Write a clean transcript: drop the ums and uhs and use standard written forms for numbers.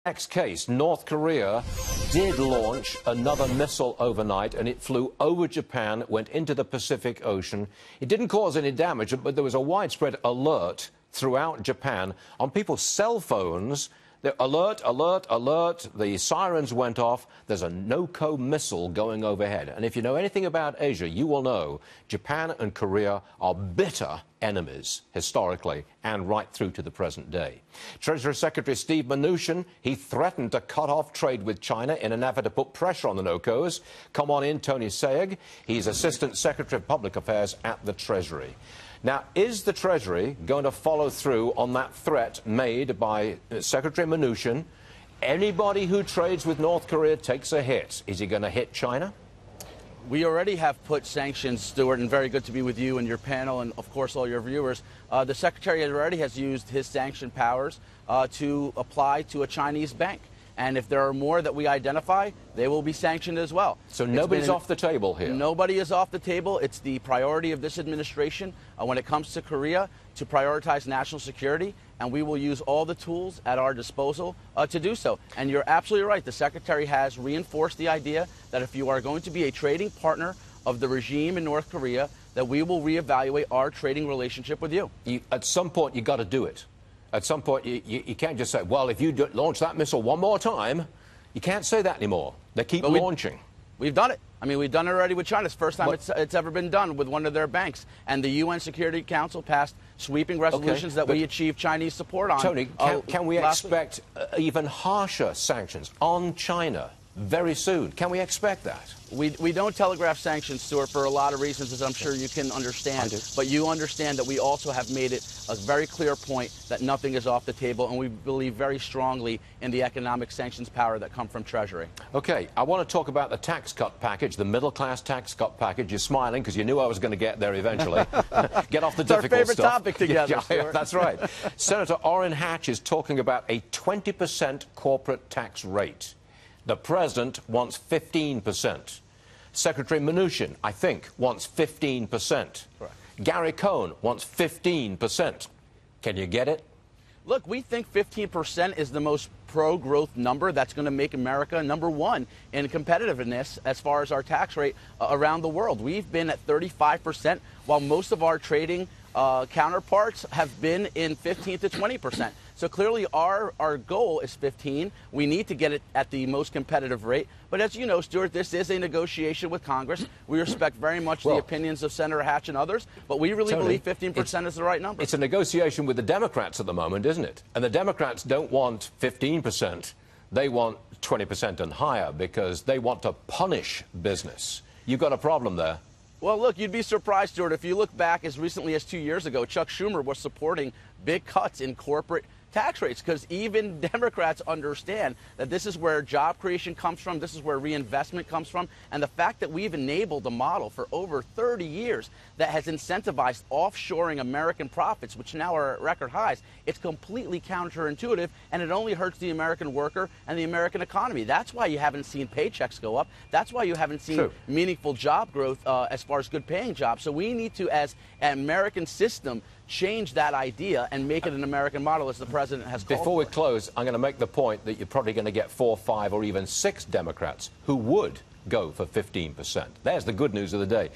Next case, North Korea did launch another missile overnight, and it flew over Japan, went into the Pacific Ocean. It didn't cause any damage, but there was a widespread alert throughout Japan on people's cell phones. The alert, alert, alert. The sirens went off. There's a no-co missile going overhead. And if you know anything about Asia, you will know Japan and Korea are bitter enemies, historically, and right through to the present day. Treasury Secretary Steve Mnuchin, he threatened to cut off trade with China in an effort to put pressure on the no-cos. Come on in, Tony Sayegh. He's Assistant Secretary of Public Affairs at the Treasury. Now, is the Treasury going to follow through on that threat made by Secretary Mnuchin? Anybody who trades with North Korea takes a hit. Is he going to hit China? We already have put sanctions, Stuart, and very good to be with you and your panel and, of course, all your viewers. The Secretary already has used his sanction powers to apply to a Chinese bank. And if there are more that we identify, they will be sanctioned as well. So nobody's off the table here? Nobody is off the table. It's the priority of this administration when it comes to Korea to prioritize national security, and we will use all the tools at our disposal to do so. And you're absolutely right. The Secretary has reinforced the idea that if you are going to be a trading partner of the regime in North Korea, that we will reevaluate our trading relationship with you. At some point, you've got to do it. At some point, you can't just say, well, if you launch that missile one more time, you can't say that anymore. They keep launching. We've done it. I mean, we've done it already with China. It's the first time it's ever been done with one of their banks. And the UN Security Council passed sweeping resolutions that we achieved Chinese support on. Tony, can we expect even harsher sanctions on China very soon? Can we expect that? We don't telegraph sanctions, Stuart, for a lot of reasons, as I'm sure you can understand. But you understand that we also have made it a very clear point that nothing is off the table, and we believe very strongly in the economic sanctions power that come from Treasury. Okay, I want to talk about the tax cut package, the middle-class tax cut package. You're smiling because you knew I was going to get there eventually. Get off the difficult stuff. It's our favorite topic together, Stuart. That's right. Senator Orrin Hatch is talking about a 20% corporate tax rate. The president wants 15%. Secretary Mnuchin, I think, wants 15%. Correct. Gary Cohn wants 15%. Can you get it? Look, we think 15% is the most pro-growth number that's going to make America #1 in competitiveness as far as our tax rate around the world. We've been at 35%, while most of our trading counterparts have been in 15 to 20%. So clearly our goal is 15. We need to get it at the most competitive rate. But as you know, Stuart, this is a negotiation with Congress. We respect very much the opinions of Senator Hatch and others, but we really believe 15% is the right number. It's a negotiation with the Democrats at the moment, isn't it? And the Democrats don't want 15%. They want 20% and higher because they want to punish business. You've got a problem there. Well, look, you'd be surprised, Stuart, if you look back as recently as 2 years ago, Chuck Schumer was supporting big cuts in corporate tax rates because even Democrats understand that this is where job creation comes from, this is where reinvestment comes from, and the fact that we've enabled a model for over 30 years that has incentivized offshoring American profits, which now are at record highs, it's completely counterintuitive, and it only hurts the American worker and the American economy. That's why you haven't seen paychecks go up. That's why you haven't seen meaningful job growth as far as good-paying jobs. So we need to, as an American system, change that idea and make it an American model, as the president has called. Before we close, I'm going to make the point that you're probably going to get 4, 5, or even 6 Democrats who would go for 15%. There's the good news of the day.